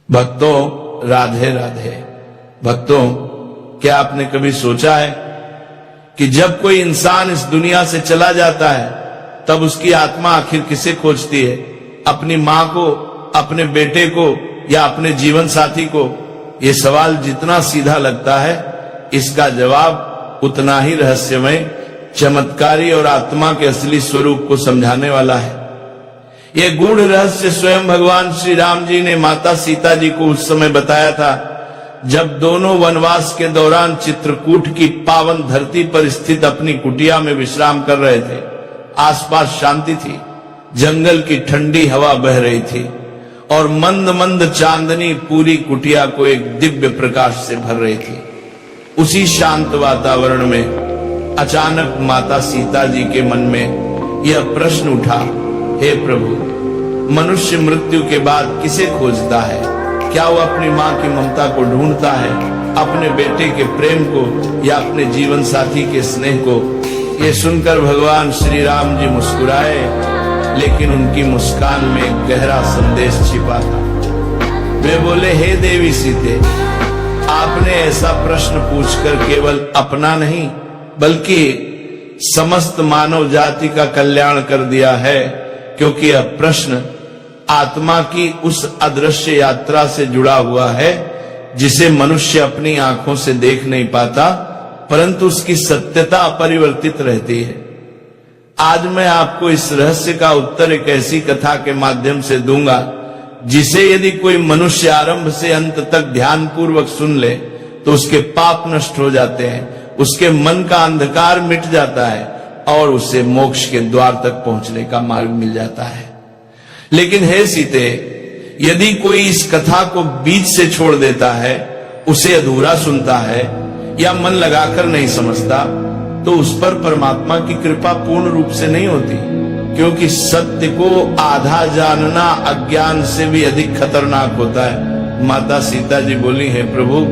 भक्तों राधे राधे। भक्तों, क्या आपने कभी सोचा है कि जब कोई इंसान इस दुनिया से चला जाता है तब उसकी आत्मा आखिर किसे खोजती है? अपनी मां को, अपने बेटे को या अपने जीवन साथी को? ये सवाल जितना सीधा लगता है, इसका जवाब उतना ही रहस्यमय, चमत्कारी और आत्मा के असली स्वरूप को समझाने वाला है। यह गूढ़ रहस्य स्वयं भगवान श्री राम जी ने माता सीता जी को उस समय बताया था जब दोनों वनवास के दौरान चित्रकूट की पावन धरती पर स्थित अपनी कुटिया में विश्राम कर रहे थे। आसपास शांति थी, जंगल की ठंडी हवा बह रही थी और मंद मंद चांदनी पूरी कुटिया को एक दिव्य प्रकाश से भर रही थी। उसी शांत वातावरण में अचानक माता सीता जी के मन में यह प्रश्न उठा, हे प्रभु, मनुष्य मृत्यु के बाद किसे खोजता है? क्या वो अपनी मां की ममता को ढूंढता है, अपने बेटे के प्रेम को या अपने जीवन साथी के स्नेह को? ये सुनकर भगवान श्री राम जी मुस्कुराए, लेकिन उनकी मुस्कान में गहरा संदेश छिपा था। वे बोले, हे देवी सीते, आपने ऐसा प्रश्न पूछकर केवल अपना नहीं बल्कि समस्त मानव जाति का कल्याण कर दिया है, क्योंकि यह प्रश्न आत्मा की उस अदृश्य यात्रा से जुड़ा हुआ है जिसे मनुष्य अपनी आंखों से देख नहीं पाता, परंतु उसकी सत्यता अपरिवर्तित रहती है। आज मैं आपको इस रहस्य का उत्तर एक ऐसी कथा के माध्यम से दूंगा जिसे यदि कोई मनुष्य आरंभ से अंत तक ध्यान पूर्वक सुन ले तो उसके पाप नष्ट हो जाते हैं, उसके मन का अंधकार मिट जाता है और उसे मोक्ष के द्वार तक पहुंचने का मार्ग मिल जाता है। लेकिन हे सीते, यदि कोई इस कथा को बीच से छोड़ देता है, उसे अधूरा सुनता है या मन लगाकर नहीं समझता, तो उस पर परमात्मा की कृपा पूर्ण रूप से नहीं होती, क्योंकि सत्य को आधा जानना अज्ञान से भी अधिक खतरनाक होता है। माता सीता जी बोली, हे प्रभु,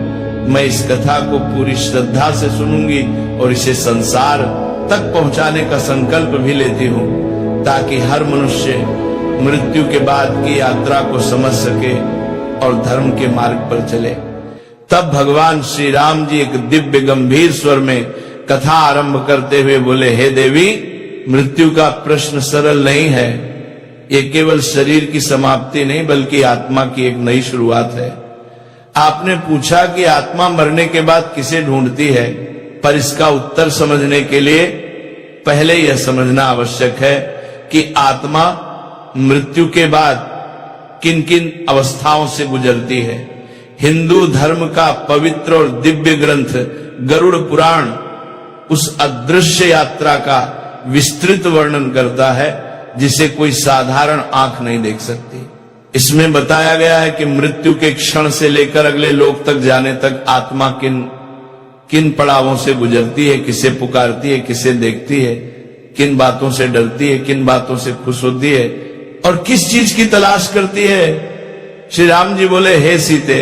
मैं इस कथा को पूरी श्रद्धा से सुनूंगी और इसे संसार तक पहुंचाने का संकल्प भी लेती हूं, ताकि हर मनुष्य मृत्यु के बाद की यात्रा को समझ सके और धर्म के मार्ग पर चले। तब भगवान श्री राम जी एक दिव्य गंभीर स्वर में कथा आरंभ करते हुए बोले, हे देवी, मृत्यु का प्रश्न सरल नहीं है। ये केवल शरीर की समाप्ति नहीं बल्कि आत्मा की एक नई शुरुआत है। आपने पूछा कि आत्मा मरने के बाद किसे ढूंढती है, पर इसका उत्तर समझने के लिए पहले यह समझना आवश्यक है कि आत्मा मृत्यु के बाद किन किन अवस्थाओं से गुजरती है। हिंदू धर्म का पवित्र और दिव्य ग्रंथ गरुड़ पुराण उस अदृश्य यात्रा का विस्तृत वर्णन करता है जिसे कोई साधारण आंख नहीं देख सकती। इसमें बताया गया है कि मृत्यु के क्षण से लेकर अगले लोक तक जाने तक आत्मा किन किन पड़ावों से गुजरती है, किसे पुकारती है, किसे देखती है, किन बातों से डरती है, किन बातों से खुश होती है और किस चीज की तलाश करती है। श्री राम जी बोले, हे सीते,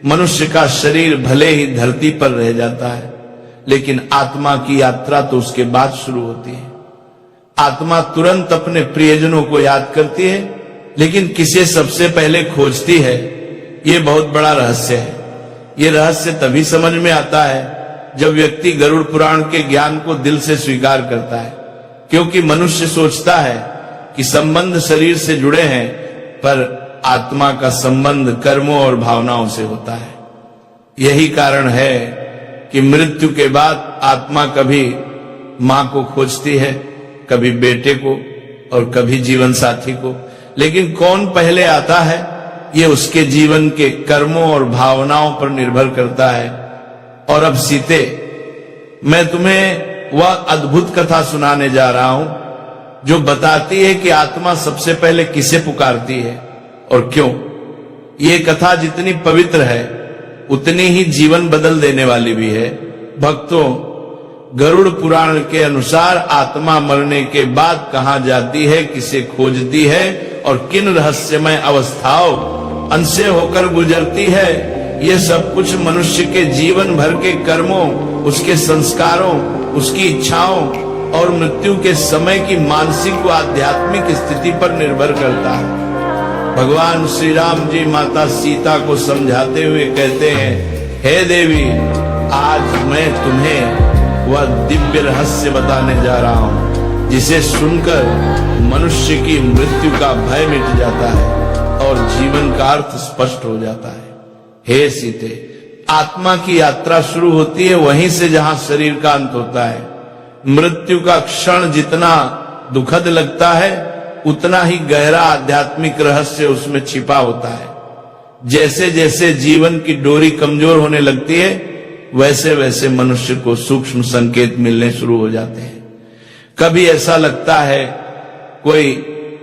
मनुष्य का शरीर भले ही धरती पर रह जाता है, लेकिन आत्मा की यात्रा तो उसके बाद शुरू होती है। आत्मा तुरंत अपने प्रियजनों को याद करती है, लेकिन किसे सबसे पहले खोजती है, ये बहुत बड़ा रहस्य है। ये रहस्य तभी समझ में आता है जब व्यक्ति गरुड़ पुराण के ज्ञान को दिल से स्वीकार करता है, क्योंकि मनुष्य सोचता है कि संबंध शरीर से जुड़े हैं, पर आत्मा का संबंध कर्मों और भावनाओं से होता है। यही कारण है कि मृत्यु के बाद आत्मा कभी मां को खोजती है, कभी बेटे को और कभी जीवन साथी को। लेकिन कौन पहले आता है, ये उसके जीवन के कर्मों और भावनाओं पर निर्भर करता है। और अब सीते, मैं तुम्हें वह अद्भुत कथा सुनाने जा रहा हूं जो बताती है कि आत्मा सबसे पहले किसे पुकारती है और क्यों। ये कथा जितनी पवित्र है उतनी ही जीवन बदल देने वाली भी है। भक्तों, गरुड़ पुराण के अनुसार आत्मा मरने के बाद कहां जाती है, किसे खोजती है और किन रहस्यमय अवस्थाओं से होकर गुजरती है, ये सब कुछ मनुष्य के जीवन भर के कर्मों, उसके संस्कारों, उसकी इच्छाओं और मृत्यु के समय की मानसिक व आध्यात्मिक स्थिति पर निर्भर करता है। भगवान श्री राम जी माता सीता को समझाते हुए कहते हैं, हे देवी, आज मैं तुम्हें वह दिव्य रहस्य बताने जा रहा हूं जिसे सुनकर मनुष्य की मृत्यु का भय मिट जाता है और जीवन का अर्थ स्पष्ट हो जाता है। हे सीते, आत्मा की यात्रा शुरू होती है वहीं से जहां शरीर का अंत होता है। मृत्यु का क्षण जितना दुखद लगता है उतना ही गहरा आध्यात्मिक रहस्य उसमें छिपा होता है। जैसे जैसे जीवन की डोरी कमजोर होने लगती है वैसे वैसे मनुष्य को सूक्ष्म संकेत मिलने शुरू हो जाते हैं। कभी ऐसा लगता है कोई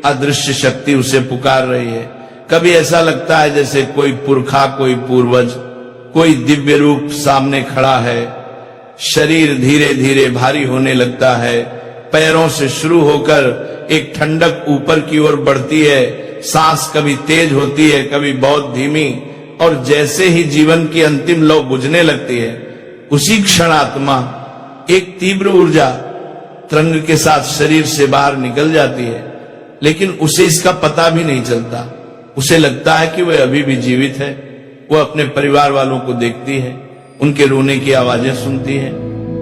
अदृश्य शक्ति उसे पुकार रही है, कभी ऐसा लगता है जैसे कोई पुरखा, कोई पूर्वज, कोई दिव्य रूप सामने खड़ा है। शरीर धीरे धीरे भारी होने लगता है, पैरों से शुरू होकर एक ठंडक ऊपर की ओर बढ़ती है, सांस कभी तेज होती है, कभी बहुत धीमी, और जैसे ही जीवन की अंतिम लौ बुझने लगती है उसी क्षण आत्मा एक तीव्र ऊर्जा तरंग के साथ शरीर से बाहर निकल जाती है, लेकिन उसे इसका पता भी नहीं चलता। उसे लगता है कि वह अभी भी जीवित है। वह अपने परिवार वालों को देखती है, उनके रोने की आवाजें सुनती है,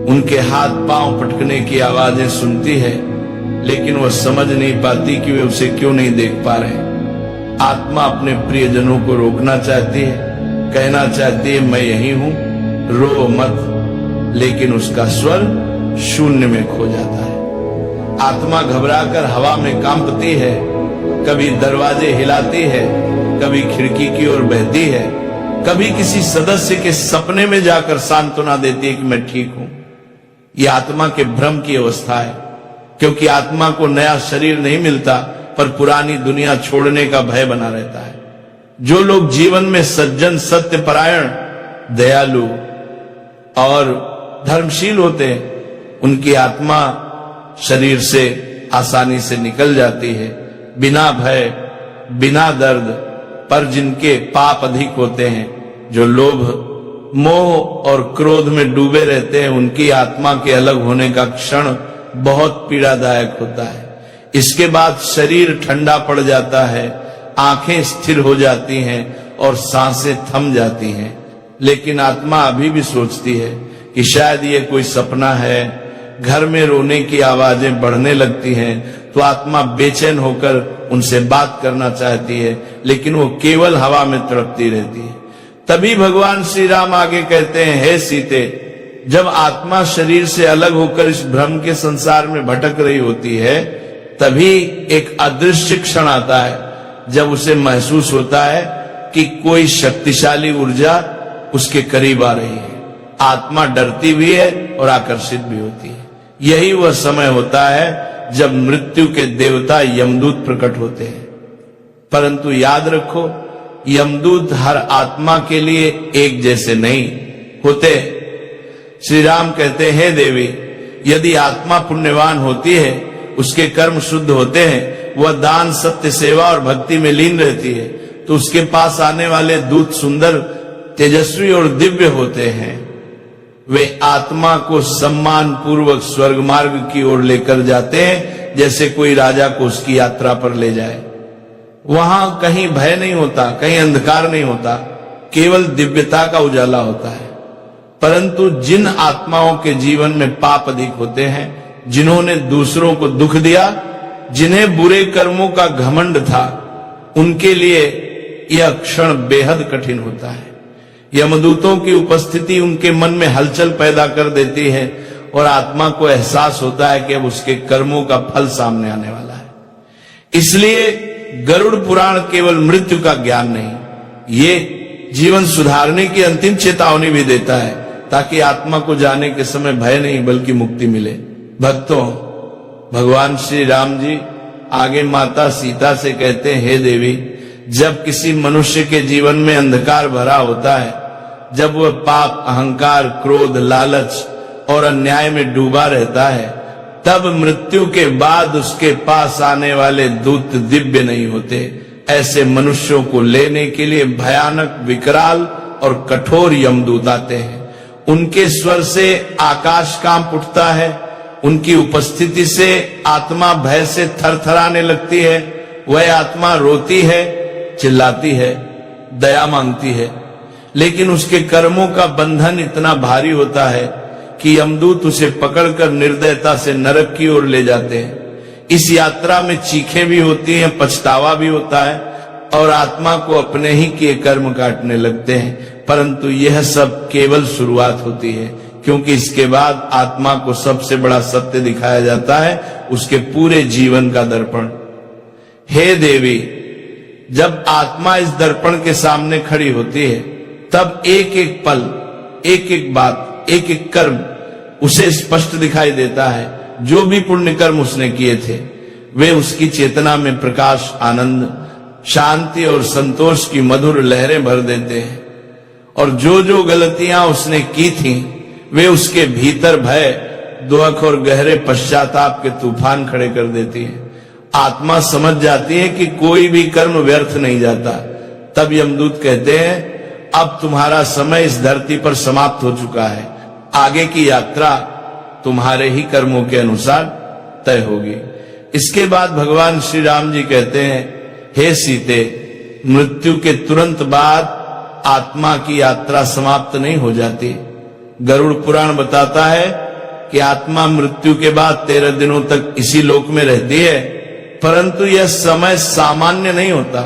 उनके हाथ पांव पटकने की आवाजें सुनती है, लेकिन वह समझ नहीं पाती कि वे उसे क्यों नहीं देख पा रहे। आत्मा अपने प्रियजनों को रोकना चाहती है, कहना चाहती है मैं यही हूं, रो मत, लेकिन उसका स्वर शून्य में खो जाता है। आत्मा घबराकर हवा में कांपती है, कभी दरवाजे हिलाती है, कभी खिड़की की ओर बहती है, कभी किसी सदस्य के सपने में जाकर सांत्वना देती है कि मैं ठीक हूं। यह आत्मा के भ्रम की अवस्था है, क्योंकि आत्मा को नया शरीर नहीं मिलता पर पुरानी दुनिया छोड़ने का भय बना रहता है। जो लोग जीवन में सज्जन, सत्यपरायण, दयालु और धर्मशील होते हैं उनकी आत्मा शरीर से आसानी से निकल जाती है, बिना भय, बिना दर्द। पर जिनके पाप अधिक होते हैं, जो लोभ, मोह और क्रोध में डूबे रहते हैं, उनकी आत्मा के अलग होने का क्षण बहुत पीड़ादायक होता है। इसके बाद शरीर ठंडा पड़ जाता है, आंखें स्थिर हो जाती हैं और सांसें थम जाती हैं। लेकिन आत्मा अभी भी सोचती है कि शायद ये कोई सपना है। घर में रोने की आवाजें बढ़ने लगती हैं तो आत्मा बेचैन होकर उनसे बात करना चाहती है, लेकिन वो केवल हवा में तड़पती रहती है। तभी भगवान श्री राम आगे कहते हैं, हे सीते, जब आत्मा शरीर से अलग होकर इस भ्रम के संसार में भटक रही होती है, तभी एक अदृश्य क्षण आता है जब उसे महसूस होता है कि कोई शक्तिशाली ऊर्जा उसके करीब आ रही है। आत्मा डरती भी है और आकर्षित भी होती है। यही वह समय होता है जब मृत्यु के देवता यमदूत प्रकट होते हैं। परंतु याद रखो, यमदूत हर आत्मा के लिए एक जैसे नहीं होते। श्री राम कहते हैं, हे देवी, यदि आत्मा पुण्यवान होती है, उसके कर्म शुद्ध होते हैं, वह दान, सत्य, सेवा और भक्ति में लीन रहती है, तो उसके पास आने वाले दूत सुंदर, तेजस्वी और दिव्य होते हैं। वे आत्मा को सम्मान पूर्वक स्वर्ग मार्ग की ओर लेकर जाते हैं, जैसे कोई राजा को उसकी यात्रा पर ले जाए। वहां कहीं भय नहीं होता, कहीं अंधकार नहीं होता, केवल दिव्यता का उजाला होता है। परंतु जिन आत्माओं के जीवन में पाप अधिक होते हैं, जिन्होंने दूसरों को दुख दिया, जिन्हें बुरे कर्मों का घमंड था, उनके लिए यह क्षण बेहद कठिन होता है। यमदूतों की उपस्थिति उनके मन में हलचल पैदा कर देती है और आत्मा को एहसास होता है कि अब उसके कर्मों का फल सामने आने वाला है। इसलिए गरुड़ पुराण केवल मृत्यु का ज्ञान नहीं, ये जीवन सुधारने की अंतिम चेतावनी भी देता है, ताकि आत्मा को जाने के समय भय नहीं बल्कि मुक्ति मिले। भक्तों, भगवान श्री राम जी आगे माता सीता से कहते हैं, हे देवी, जब किसी मनुष्य के जीवन में अंधकार भरा होता है, जब वह पाप, अहंकार, क्रोध, लालच और अन्याय में डूबा रहता है, तब मृत्यु के बाद उसके पास आने वाले दूत दिव्य नहीं होते। ऐसे मनुष्यों को लेने के लिए भयानक, विकराल और कठोर यमदूत आते हैं। उनके स्वर से आकाश कांप उठता है, उनकी उपस्थिति से आत्मा भय से थरथराने लगती है। वह आत्मा रोती है, चिल्लाती है, दया मांगती है, लेकिन उसके कर्मों का बंधन इतना भारी होता है कि यमदूत उसे पकड़कर निर्दयता से नरक की ओर ले जाते हैं। इस यात्रा में चीखें भी होती हैं, पछतावा भी होता है और आत्मा को अपने ही किए कर्म काटने लगते हैं। परंतु यह सब केवल शुरुआत होती है, क्योंकि इसके बाद आत्मा को सबसे बड़ा सत्य दिखाया जाता है, उसके पूरे जीवन का दर्पण। हे देवी, जब आत्मा इस दर्पण के सामने खड़ी होती है, तब एक एक पल, एक एक बात, एक एक कर्म उसे स्पष्ट दिखाई देता है। जो भी पुण्य कर्म उसने किए थे, वे उसकी चेतना में प्रकाश, आनंद, शांति और संतोष की मधुर लहरें भर देते हैं। और जो जो गलतियां उसने की थी, वे उसके भीतर भय, दुख और गहरे पश्चाताप के तूफान खड़े कर देती है। आत्मा समझ जाती है कि कोई भी कर्म व्यर्थ नहीं जाता। तब यमदूत कहते हैं, अब तुम्हारा समय इस धरती पर समाप्त हो चुका है, आगे की यात्रा तुम्हारे ही कर्मों के अनुसार तय होगी। इसके बाद भगवान श्री राम जी कहते हैं, हे सीते, मृत्यु के तुरंत बाद आत्मा की यात्रा समाप्त नहीं हो जाती। गरुड़ पुराण बताता है कि आत्मा मृत्यु के बाद 13 दिनों तक इसी लोक में रहती है, परंतु यह समय सामान्य नहीं होता।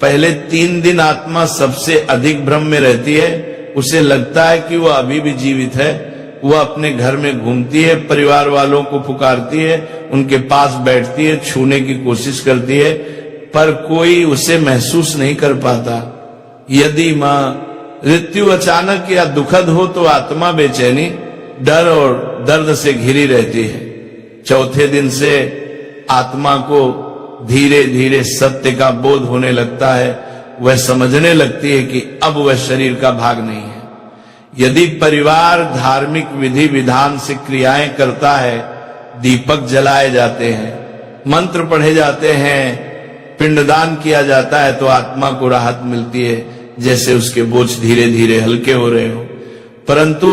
पहले 3 दिन आत्मा सबसे अधिक भ्रम में रहती है। उसे लगता है कि वह अभी भी जीवित है। वह अपने घर में घूमती है, परिवार वालों को पुकारती है, उनके पास बैठती है, छूने की कोशिश करती है, पर कोई उसे महसूस नहीं कर पाता। यदि मृत्यु अचानक या दुखद हो तो आत्मा बेचैनी, डर और दर्द से घिरी रहती है। चौथे दिन से आत्मा को धीरे धीरे सत्य का बोध होने लगता है। वह समझने लगती है कि अब वह शरीर का भाग नहीं है। यदि परिवार धार्मिक विधि विधान से क्रियाएं करता है, दीपक जलाए जाते हैं, मंत्र पढ़े जाते हैं, पिंडदान किया जाता है, तो आत्मा को राहत मिलती है, जैसे उसके बोझ धीरे धीरे हल्के हो रहे हो। परंतु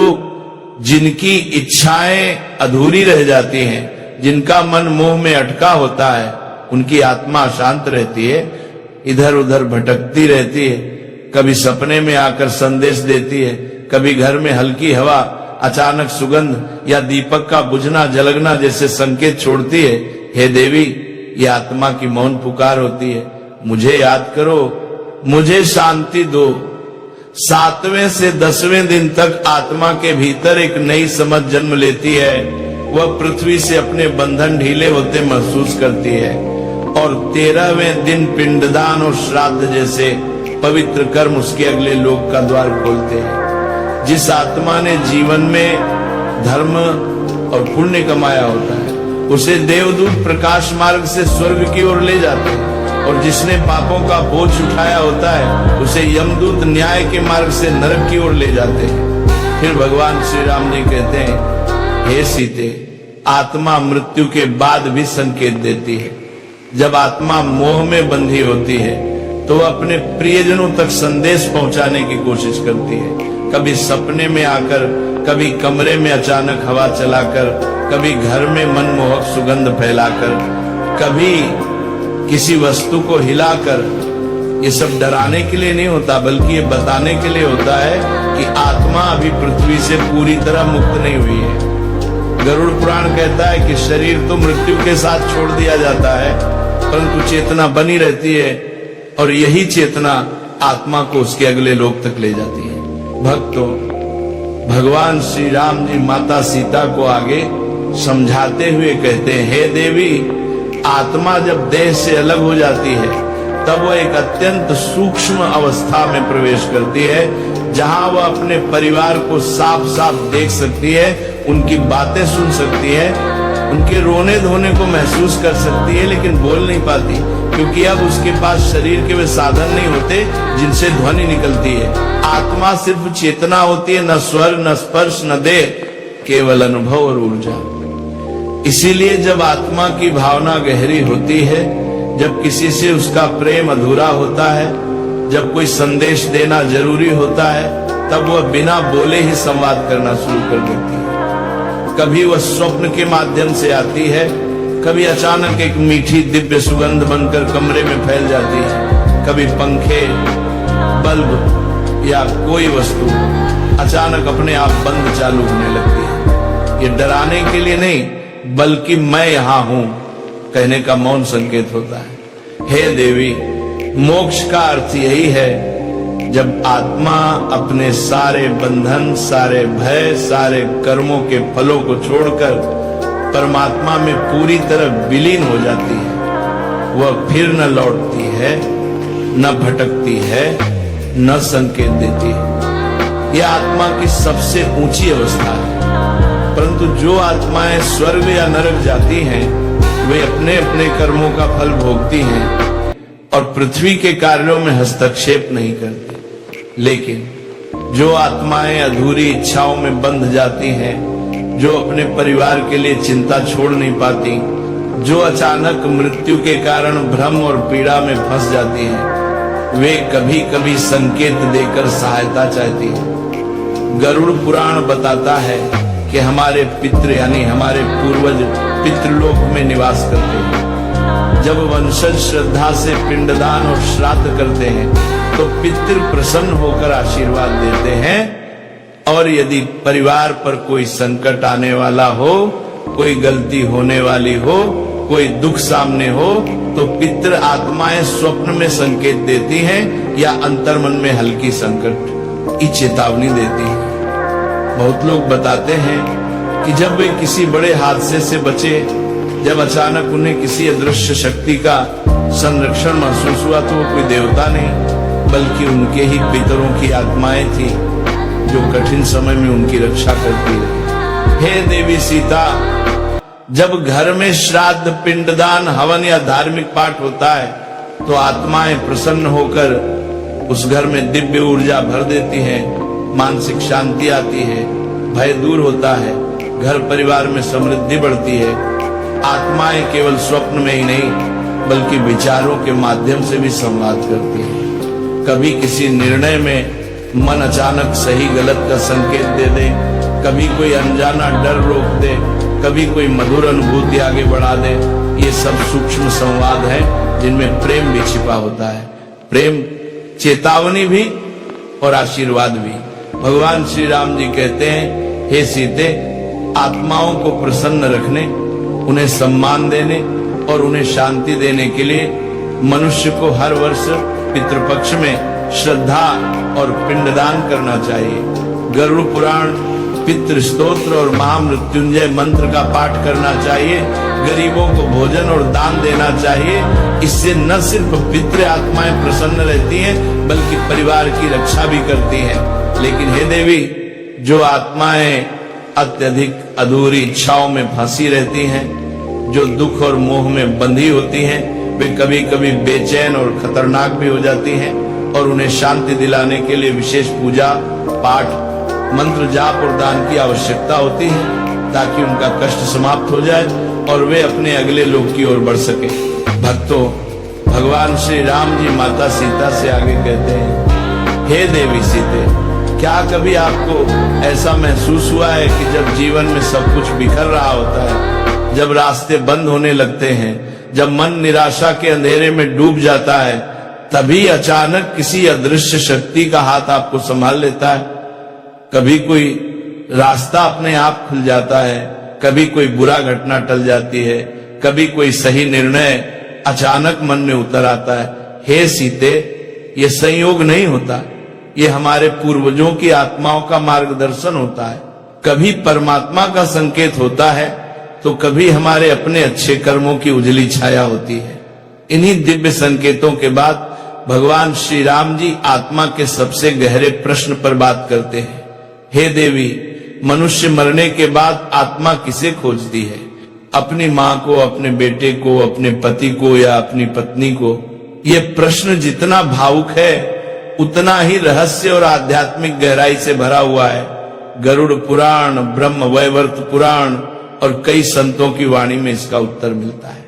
जिनकी इच्छाएं अधूरी रह जाती हैं, जिनका मन मोह में अटका होता है, उनकी आत्मा शांत रहती है, इधर उधर भटकती रहती है। कभी सपने में आकर संदेश देती है, कभी घर में हल्की हवा, अचानक सुगंध या दीपक का बुझना जलगना जैसे संकेत छोड़ती है। हे देवी, ये आत्मा की मौन पुकार होती है, मुझे याद करो, मुझे शांति दो। 7वें से 10वें दिन तक आत्मा के भीतर एक नई समझ जन्म लेती है। वह पृथ्वी से अपने बंधन ढीले होते महसूस करती है और 13वें दिन पिंडदान और श्राद्ध जैसे पवित्र कर्म उसके अगले लोक का द्वार खोलते हैं। जिस आत्मा ने जीवन में धर्म और पुण्य कमाया होता है, उसे देवदूत प्रकाश मार्ग से स्वर्ग की ओर ले जाते हैं, और जिसने पापों का बोझ उठाया होता है, उसे यमदूत न्याय के मार्ग से नरक की ओर ले जाते हैं। फिर भगवान श्री राम जी कहते हैं, हे सीते, आत्मा मृत्यु के बाद भी संकेत देती है। जब आत्मा मोह में बंधी होती है, तो वह अपने प्रियजनों तक संदेश पहुंचाने की कोशिश करती है। कभी सपने में आकर, कभी कमरे में अचानक हवा चलाकर, कभी घर में मनमोहक सुगंध फैलाकर, कभी किसी वस्तु को हिलाकर। ये सब डराने के लिए नहीं होता, बल्कि ये बताने के लिए होता है कि आत्मा अभी पृथ्वी से पूरी तरह मुक्त नहीं हुई है। गरुड़ पुराण कहता है कि शरीर तो मृत्यु के साथ छोड़ दिया जाता है, परंतु चेतना बनी रहती है, और यही चेतना आत्मा को उसके अगले लोक तक ले जाती है। भक्तों, भगवान श्री राम जी माता सीता को आगे समझाते हुए कहते हैं, हे देवी, आत्मा जब देह से अलग हो जाती है, तब वह एक अत्यंत सूक्ष्म अवस्था में प्रवेश करती है, जहां वह अपने परिवार को साफ साफ देख सकती है, उनकी बातें सुन सकती है, उनके रोने धोने को महसूस कर सकती है, लेकिन बोल नहीं पाती, क्योंकि अब उसके पास शरीर के वे साधन नहीं होते जिनसे ध्वनि निकलती है। आत्मा सिर्फ चेतना होती है, न स्वर, न स्पर्श, न देह, केवल अनुभव और ऊर्जा। इसीलिए जब आत्मा की भावना गहरी होती है, जब किसी से उसका प्रेम अधूरा होता है, जब कोई संदेश देना जरूरी होता है, तब वह बिना बोले ही संवाद करना शुरू कर देती है। कभी वह स्वप्न के माध्यम से आती है, कभी अचानक एक मीठी दिव्य सुगंध बनकर कमरे में फैल जाती है। कभी पंखे, बल्ब या कोई वस्तु अचानक अपने आप बंद चालू होने लगती है। ये डराने के लिए नहीं, बल्कि मैं यहां हूं कहने का मौन संकेत होता है। हे देवी, मोक्ष का अर्थ यही है जब आत्मा अपने सारे बंधन, सारे भय, सारे कर्मों के फलों को छोड़कर परमात्मा में पूरी तरह विलीन हो जाती है। वह फिर न लौटती है, न भटकती है, न संकेत देती है। यह आत्मा की सबसे ऊंची अवस्था है। परंतु जो आत्माएं स्वर्ग या नरक जाती हैं, वे अपने अपने कर्मों का फल भोगती हैं और पृथ्वी के कार्यों में हस्तक्षेप नहीं करती। लेकिन जो आत्माएं अधूरी इच्छाओं में बंध जाती हैं, जो अपने परिवार के लिए चिंता छोड़ नहीं पाती, जो अचानक मृत्यु के कारण भ्रम और पीड़ा में फंस जाती हैं, वे कभी कभी संकेत देकर सहायता चाहती हैं। गरुड़ पुराण बताता है कि हमारे पितृ यानी हमारे पूर्वज पितृलोक में निवास करते हैं। जब वंशज श्रद्धा से पिंडदान और श्राद्ध करते हैं तो पितृ प्रसन्न होकर आशीर्वाद देते हैं, और यदि परिवार पर कोई संकट आने वाला हो, कोई गलती होने वाली हो, कोई दुख सामने हो, तो पितृ आत्माएं स्वप्न में संकेत देती हैं या अंतर्मन में हल्की संकट की चेतावनी देती हैं। बहुत लोग बताते हैं कि जब वे किसी बड़े हादसे से बचे, जब अचानक उन्हें किसी अदृश्य शक्ति का संरक्षण महसूस हुआ, तो वो कोई देवता नहीं बल्कि उनके ही पितरों की आत्माएं थी जो कठिन समय में उनकी रक्षा करती रही। हे देवी सीता, जब घर में श्राद्ध, पिंडदान, हवन या धार्मिक पाठ होता है तो आत्माएं प्रसन्न होकर उस घर में दिव्य ऊर्जा भर देती हैं, मानसिक शांति आती है, भय दूर होता है, घर परिवार में समृद्धि बढ़ती है। आत्माएं केवल स्वप्न में ही नहीं बल्कि विचारों के माध्यम से भी संवाद करती हैं। कभी किसी निर्णय में मन अचानक सही गलत का संकेत दे दे, कभी कोई अनजाना डर रोक दे, कभी कोई मधुर अनुभूति आगे बढ़ा दे। ये सब सूक्ष्म संवाद है जिनमें प्रेम भी छिपा होता है। प्रेम चेतावनी भी और आशीर्वाद भी। भगवान श्री राम जी कहते हैं, हे सीते, आत्माओं को प्रसन्न रखने, उन्हें सम्मान देने और उन्हें शांति देने के लिए मनुष्य को हर वर्ष पितृपक्ष में श्रद्धा और पिंडदान करना चाहिए। गरुड़ पुराण, पितृ स्तोत्र और महामृत्युंजय मंत्र का पाठ करना चाहिए। गरीबों को भोजन और दान देना चाहिए। इससे न सिर्फ पितृ आत्माएं प्रसन्न रहती हैं बल्कि परिवार की रक्षा भी करती हैं। लेकिन हे देवी, जो आत्माएं अत्यधिक अधूरी इच्छाओं में फंसी रहती हैं, जो दुख और मोह में बंधी होती हैं, वे कभी कभी बेचैन और खतरनाक भी हो जाती हैं, और उन्हें शांति दिलाने के लिए विशेष पूजा पाठ, मंत्र जाप और दान की आवश्यकता होती है ताकि उनका कष्ट समाप्त हो जाए और वे अपने अगले लोक की ओर बढ़ सके। भक्तों, भगवान श्री राम जी माता सीता से आगे कहते हैं, हे देवी सीते, क्या कभी आपको ऐसा महसूस हुआ है कि जब जीवन में सब कुछ बिखर रहा होता है, जब रास्ते बंद होने लगते हैं, जब मन निराशा के अंधेरे में डूब जाता है, तभी अचानक किसी अदृश्य शक्ति का हाथ आपको संभाल लेता है? कभी कोई रास्ता अपने आप खुल जाता है, कभी कोई बुरा घटना टल जाती है, कभी कोई सही निर्णय अचानक मन में उतर आता है। हे सीते, ये संयोग नहीं होता, ये हमारे पूर्वजों की आत्माओं का मार्गदर्शन होता है। कभी परमात्मा का संकेत होता है तो कभी हमारे अपने अच्छे कर्मों की उजली छाया होती है। इन्हीं दिव्य संकेतों के बाद भगवान श्री राम जी आत्मा के सबसे गहरे प्रश्न पर बात करते हैं। हे देवी, मनुष्य मरने के बाद आत्मा किसे खोजती है? अपनी माँ को, अपने बेटे को, अपने पति को या अपनी पत्नी को? ये प्रश्न जितना भावुक है उतना ही रहस्य और आध्यात्मिक गहराई से भरा हुआ है। गरुड़ पुराण, ब्रह्म वैवर्त पुराण और कई संतों की वाणी में इसका उत्तर मिलता है।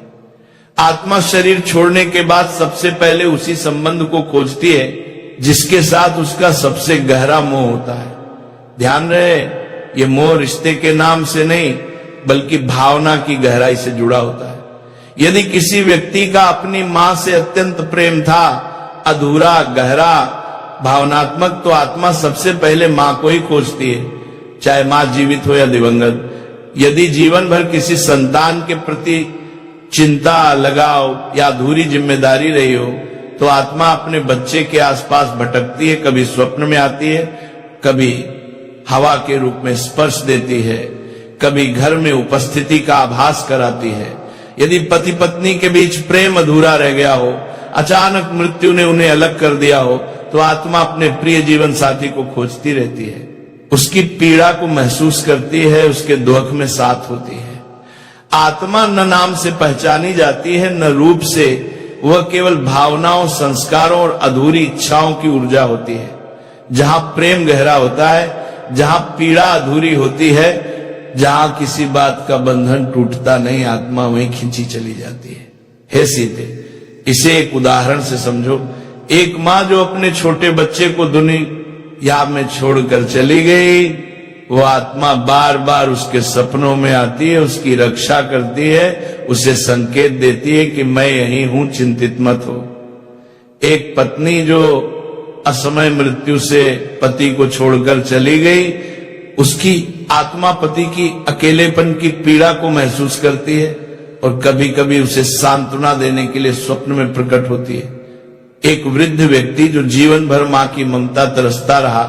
आत्मा शरीर छोड़ने के बाद सबसे पहले उसी संबंध को खोजती है जिसके साथ उसका सबसे गहरा मोह होता है। ध्यान रहे, ये मोह रिश्ते के नाम से नहीं बल्कि भावना की गहराई से जुड़ा होता है। यदि किसी व्यक्ति का अपनी मां से अत्यंत प्रेम था अधूरा गहरा भावनात्मक तो आत्मा सबसे पहले मां को ही खोजती है, चाहे मां जीवित हो या दिवंगत। यदि जीवन भर किसी संतान के प्रति चिंता, लगाव या अधूरी जिम्मेदारी रही हो तो आत्मा अपने बच्चे के आसपास भटकती है, कभी स्वप्न में आती है, कभी हवा के रूप में स्पर्श देती है, कभी घर में उपस्थिति का आभास कराती है। यदि पति पत्नी के बीच प्रेम अधूरा रह गया हो, अचानक मृत्यु ने उन्हें अलग कर दिया हो, तो आत्मा अपने प्रिय जीवन साथी को खोजती रहती है, उसकी पीड़ा को महसूस करती है, उसके दुख में साथ होती है। आत्मा न नाम से पहचानी जाती है न रूप से, वह केवल भावनाओं, संस्कारों और अधूरी इच्छाओं की ऊर्जा होती है। जहां प्रेम गहरा होता है, जहां पीड़ा अधूरी होती है, जहां किसी बात का बंधन टूटता नहीं, आत्मा वहीं खींची चली जाती है। हे सीते, इसे एक उदाहरण से समझो। एक मां जो अपने छोटे बच्चे को दुनिया में छोड़कर चली गई, वो आत्मा बार बार उसके सपनों में आती है, उसकी रक्षा करती है, उसे संकेत देती है कि मैं यहीं हूं, चिंतित मत हो। एक पत्नी जो असमय मृत्यु से पति को छोड़कर चली गई, उसकी आत्मा पति की अकेलेपन की पीड़ा को महसूस करती है और कभी कभी उसे सांत्वना देने के लिए स्वप्न में प्रकट होती है। एक वृद्ध व्यक्ति जो जीवन भर मां की ममता तरसता रहा,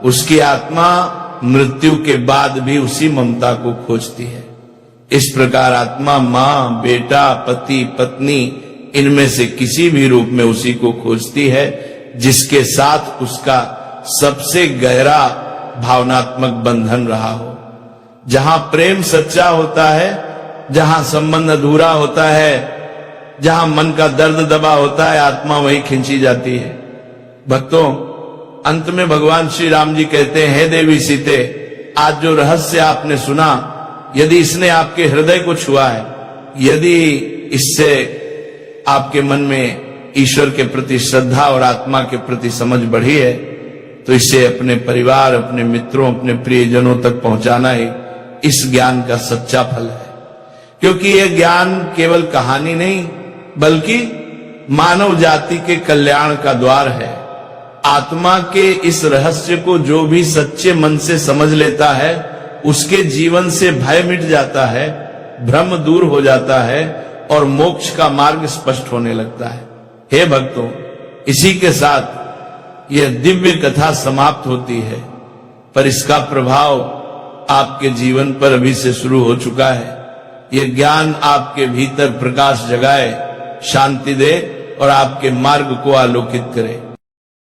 उसकी आत्मा मृत्यु के बाद भी उसी ममता को खोजती है। इस प्रकार आत्मा मां, बेटा, पति, पत्नी, इनमें से किसी भी रूप में उसी को खोजती है जिसके साथ उसका सबसे गहरा भावनात्मक बंधन रहा हो। जहां प्रेम सच्चा होता है, जहां संबंध अधूरा होता है, जहां मन का दर्द दबा होता है, आत्मा वहीं खींची जाती है। भक्तों, अंत में भगवान श्री राम जी कहते हैं, हे देवी सीते, आज जो रहस्य आपने सुना, यदि इसने आपके हृदय को छुआ है, यदि इससे आपके मन में ईश्वर के प्रति श्रद्धा और आत्मा के प्रति समझ बढ़ी है, तो इसे अपने परिवार, अपने मित्रों, अपने प्रियजनों तक पहुंचाना ही इस ज्ञान का सच्चा फल है। क्योंकि यह ज्ञान केवल कहानी नहीं, बल्कि मानव जाति के कल्याण का द्वार है। आत्मा के इस रहस्य को जो भी सच्चे मन से समझ लेता है, उसके जीवन से भय मिट जाता है, भ्रम दूर हो जाता है और मोक्ष का मार्ग स्पष्ट होने लगता है। हे भक्तों, इसी के साथ यह दिव्य कथा समाप्त होती है, पर इसका प्रभाव आपके जीवन पर अभी से शुरू हो चुका है। यह ज्ञान आपके भीतर प्रकाश जगाए, शांति दे और आपके मार्ग को आलोकित करे।